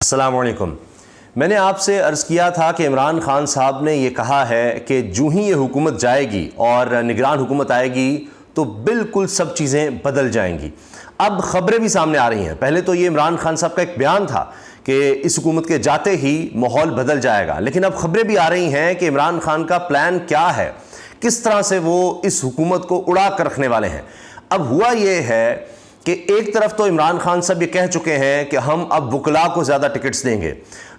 السلام علیکم۔ میں نے آپ سے عرض کیا تھا کہ عمران خان صاحب نے یہ کہا ہے کہ جو ہی یہ حکومت جائے گی اور نگران حکومت آئے گی تو بالکل سب چیزیں بدل جائیں گی۔ اب خبریں بھی سامنے آ رہی ہیں۔ پہلے تو یہ عمران خان صاحب کا ایک بیان تھا کہ اس حکومت کے جاتے ہی ماحول بدل جائے گا، لیکن اب خبریں بھی آ رہی ہیں کہ عمران خان کا پلان کیا ہے، کس طرح سے وہ اس حکومت کو اڑا کر رکھنے والے ہیں۔ اب ہوا یہ ہے کہ ایک طرف تو عمران خان صاحب یہ کہہ چکے ہیں کہ ہم اب وکلاء کو زیادہ ٹکٹس دیں گے،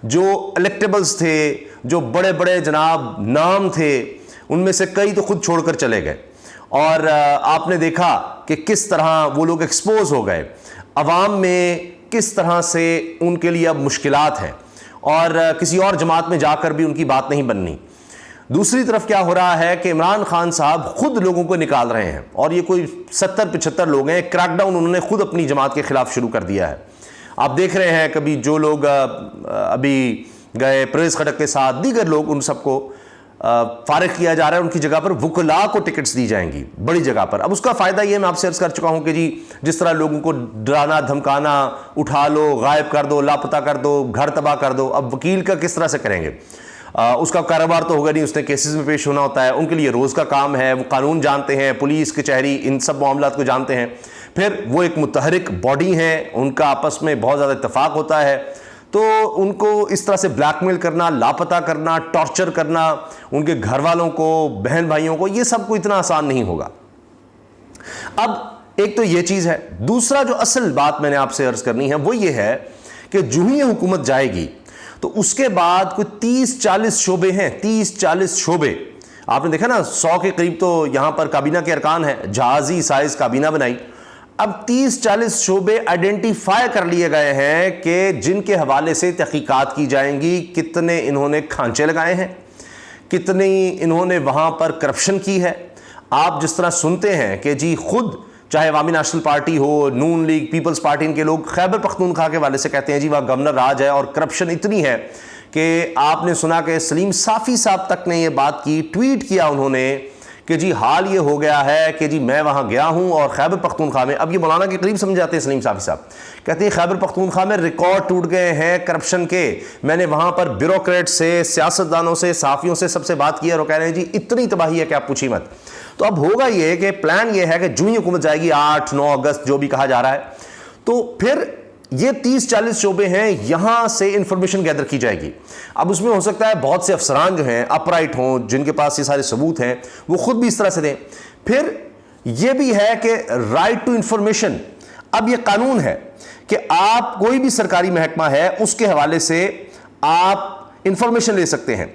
جو الیکٹیبلز تھے، جو بڑے بڑے جناب نام تھے، ان میں سے کئی تو خود چھوڑ کر چلے گئے، اور آپ نے دیکھا کہ کس طرح وہ لوگ ایکسپوز ہو گئے، عوام میں کس طرح سے ان کے لیے اب مشکلات ہیں، اور کسی اور جماعت میں جا کر بھی ان کی بات نہیں بننی۔ دوسری طرف کیا ہو رہا ہے کہ عمران خان صاحب خود لوگوں کو نکال رہے ہیں، اور یہ کوئی 70-75 لوگ ہیں، کریک ڈاؤن انہوں نے خود اپنی جماعت کے خلاف شروع کر دیا ہے۔ آپ دیکھ رہے ہیں کبھی جو لوگ ابھی گئے پرویز خٹک کے ساتھ، دیگر لوگ، ان سب کو فارغ کیا جا رہا ہے، ان کی جگہ پر وکلاء کو ٹکٹس دی جائیں گی بڑی جگہ پر۔ اب اس کا فائدہ یہ میں آپ سے عرض کر چکا ہوں کہ جی جس طرح لوگوں کو ڈرانا دھمکانا، اٹھا لو، غائب کر دو، لاپتہ کر دو، گھر تباہ کر دو، اب وکیل کا کس طرح سے کریں گے؟ اس کا کاروبار تو ہوگا نہیں، اس نے کیسز میں پیش ہونا ہوتا ہے، ان کے لیے روز کا کام ہے، وہ قانون جانتے ہیں، پولیس کچہری ان سب معاملات کو جانتے ہیں، پھر وہ ایک متحرک باڈی ہیں، ان کا آپس میں بہت زیادہ اتفاق ہوتا ہے، تو ان کو اس طرح سے بلیک میل کرنا، لاپتہ کرنا، ٹارچر کرنا، ان کے گھر والوں کو، بہن بھائیوں کو، یہ سب کو اتنا آسان نہیں ہوگا۔ اب ایک تو یہ چیز ہے۔ دوسرا جو اصل بات میں نے آپ سے عرض کرنی ہے وہ یہ ہے کہ جو ہی یہ حکومت جائے گی تو اس کے بعد کوئی 30-40 شعبے ہیں، 30-40 شعبے۔ آپ نے دیکھا نا 100 کے قریب تو یہاں پر کابینہ کے ارکان ہیں، جہازی سائز کابینہ بنائی۔ اب 30-40 شعبے آئیڈینٹیفائی کر لیے گئے ہیں کہ جن کے حوالے سے تحقیقات کی جائیں گی، کتنے انہوں نے کھانچے لگائے ہیں، کتنی انہوں نے وہاں پر کرپشن کی ہے۔ آپ جس طرح سنتے ہیں کہ جی خود چاہے عوامی نیشنل پارٹی ہو، نون لیگ، پیپلز پارٹی، ان کے لوگ خیبر پختونخوا کے حوالے سے کہتے ہیں جی وہاں گورنر راج ہے اور کرپشن اتنی ہے کہ آپ نے سنا کہ سلیم صافی صاحب تک نے یہ بات کی، ٹویٹ کیا انہوں نے کہ جی حال یہ ہو گیا ہے کہ جی میں وہاں گیا ہوں اور خیبر پختونخوا میں، اب یہ مولانا کے قریب سمجھاتے ہیں سلیم صافی صاحب، کہتے ہیں خیبر پختونخوا میں ریکارڈ ٹوٹ گئے ہیں کرپشن کے، میں نے وہاں پر بیوروکریٹ سے، سیاستدانوں سے، صحافیوں سے، سب سے بات کی ہے، اور وہ کہہ رہے ہیں جی اتنی تباہی ہے کہ آپ پوچھیے مت۔ تو اب ہوگا یہ کہ پلان یہ ہے کہ جو ہی حکومت جائے گی 8-9 اگست جو بھی کہا جا رہا ہے، تو پھر یہ 30-40 شعبے ہیں، یہاں سے انفارمیشن گیدر کی جائے گی۔ اب اس میں ہو سکتا ہے بہت سے افسران جو ہیں اپرائٹ ہوں، جن کے پاس یہ سارے ثبوت ہیں، وہ خود بھی اس طرح سے دیں۔ پھر یہ بھی ہے کہ رائٹ ٹو انفارمیشن، اب یہ قانون ہے کہ آپ کوئی بھی سرکاری محکمہ ہے اس کے حوالے سے آپ انفارمیشن لے سکتے ہیں،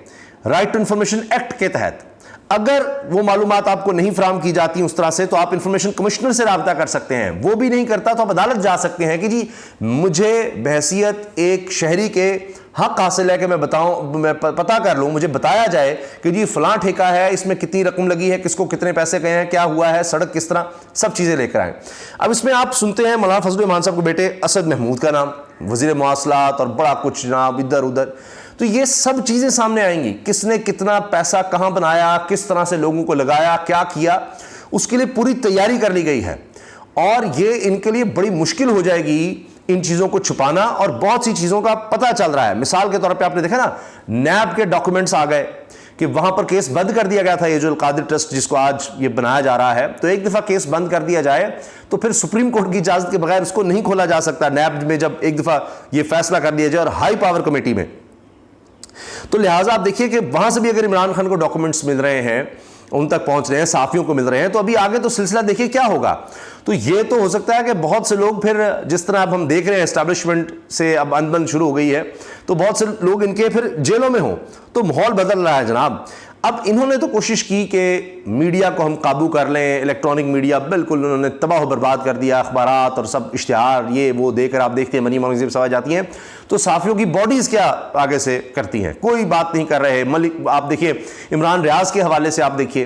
رائٹ ٹو انفارمیشن ایکٹ کے تحت۔ اگر وہ معلومات آپ کو نہیں فراہم کی جاتی اس طرح سے تو آپ انفارمیشن کمشنر سے رابطہ کر سکتے ہیں، وہ بھی نہیں کرتا تو آپ عدالت جا سکتے ہیں کہ جی مجھے بحیثیت ایک شہری کے حق حاصل ہے کہ میں بتاؤں، میں پتہ کر لوں، مجھے بتایا جائے کہ جی فلاں ٹھیکہ ہے، اس میں کتنی رقم لگی ہے، کس کو کتنے پیسے گئے ہیں، کیا ہوا ہے، سڑک کس طرح، سب چیزیں لے کر آئیں۔ اب اس میں آپ سنتے ہیں مولانا فضل الرحمان صاحب کے بیٹے اسد محمود کا نام، وزیر مواصلات اور بڑا کچھ جناب ادھر ادھر، تو یہ سب چیزیں سامنے آئیں گی، کس نے کتنا پیسہ کہاں بنایا، کس طرح سے لوگوں کو لگایا، کیا کیا، اس کے لیے پوری تیاری کر لی گئی ہے، اور یہ ان کے لیے بڑی مشکل ہو جائے گی ان چیزوں کو چھپانا، اور بہت سی چیزوں کا پتہ چل رہا ہے۔ مثال کے طور پہ آپ نے دیکھا نا نیب کے ڈاکومنٹس آ گئے کہ وہاں پر کیس بند کر دیا گیا تھا، یہ جو القادر ٹرسٹ جس کو آج یہ بنایا جا رہا ہے، تو ایک دفعہ کیس بند کر دیا جائے تو پھر سپریم کورٹ کی اجازت کے بغیر اس کو نہیں کھولا جا سکتا، نیب میں جب ایک دفعہ یہ فیصلہ کر دیا جائے اور ہائی پاور کمیٹی میں۔ تو لہٰذا آپ دیکھیے کہ وہاں سے بھی اگر عمران خان کو ڈاکومنٹس مل رہے ہیں، ان تک پہنچ رہے ہیں، صحافیوں کو مل رہے ہیں، تو ابھی آگے تو سلسلہ دیکھیے کیا ہوگا۔ تو یہ تو ہو سکتا ہے کہ بہت سے لوگ پھر جس طرح اب ہم دیکھ رہے ہیں اسٹیبلشمنٹ سے اب اندبند شروع ہو گئی ہے، تو بہت سے لوگ ان کے پھر جیلوں میں ہوں، تو ماحول بدل رہا ہے جناب۔ اب انہوں نے تو کوشش کی کہ میڈیا کو ہم قابو کر لیں، الیکٹرانک میڈیا بالکل انہوں نے تباہ و برباد کر دیا، اخبارات اور سب اشتہار یہ وہ دے کر آپ دیکھتے ہیں منی مانگزی سوا جاتی ہیں، تو صحافیوں کی باڈیز کیا آگے سے کرتی ہیں، کوئی بات نہیں کر رہے۔ ملک آپ دیکھیے، عمران ریاض کے حوالے سے آپ دیکھیے،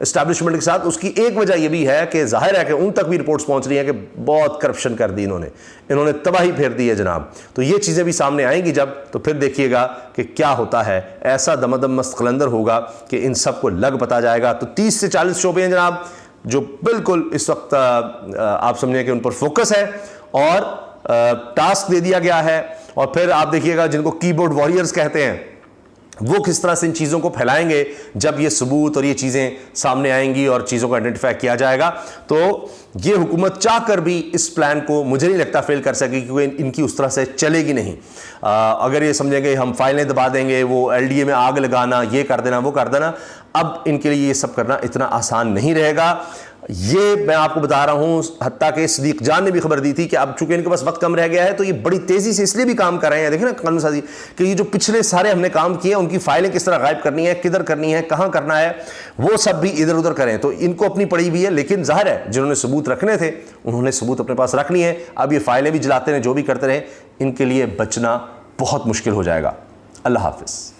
اسٹیبلشمنٹ کے ساتھ، اس کی ایک وجہ یہ بھی ہے کہ ظاہر ہے کہ ان تک بھی رپورٹس پہنچ رہی ہیں کہ بہت کرپشن کر دی انہوں نے تباہی پھیر دی ہے جناب. تو یہ چیزیں بھی سامنے آئیں گی جب، تو پھر دیکھیے گا کہ کیا ہوتا ہے. ایسا دمدم مست قلندر ہوگا کہ ان سب کو لگ پتا جائے گا. تو 30 سے 40 شعبے ہیں جناب جو بالکل اس وقت آپ سمجھیں کہ ان پر فوکس ہے اور ٹاسک دے دیا گیا ہے. اور پھر آپ دیکھیے گا جن کو کی بورڈ واریئرز کہتے ہیں وہ کس طرح سے ان چیزوں کو پھیلائیں گے جب یہ ثبوت اور یہ چیزیں سامنے آئیں گی اور چیزوں کو آئیڈینٹیفائی کیا جائے گا. تو یہ حکومت چاہ کر بھی اس پلان کو مجھے نہیں لگتا فیل کر سکے کیونکہ ان کی اس طرح سے چلے گی نہیں. اگر یہ سمجھیں گے ہم فائلیں دبا دیں گے، وہ LDA میں آگ لگانا، یہ کر دینا وہ کر دینا، اب ان کے لیے یہ سب کرنا اتنا آسان نہیں رہے گا. یہ میں آپ کو بتا رہا ہوں، حتیٰ کہ صدیق جان نے بھی خبر دی تھی کہ اب چونکہ ان کے پاس وقت کم رہ گیا ہے تو یہ بڑی تیزی سے اس لیے بھی کام کر رہے ہیں. دیکھیں نا قانون سازی کہ یہ جو پچھلے سارے ہم نے کام کیے ان کی فائلیں کس طرح غائب کرنی ہے، کدھر کرنی ہے، کہاں کرنا ہے، وہ سب بھی ادھر ادھر کریں. تو ان کو اپنی پڑی ہوئی ہے، لیکن ظاہر ہے جنہوں نے ثبوت رکھنے تھے انہوں نے ثبوت اپنے پاس رکھ لی ہے. اب یہ فائلیں بھی جلاتے رہیں، جو بھی کرتے رہیں، ان کے لیے بچنا بہت مشکل ہو جائے گا. اللہ حافظ.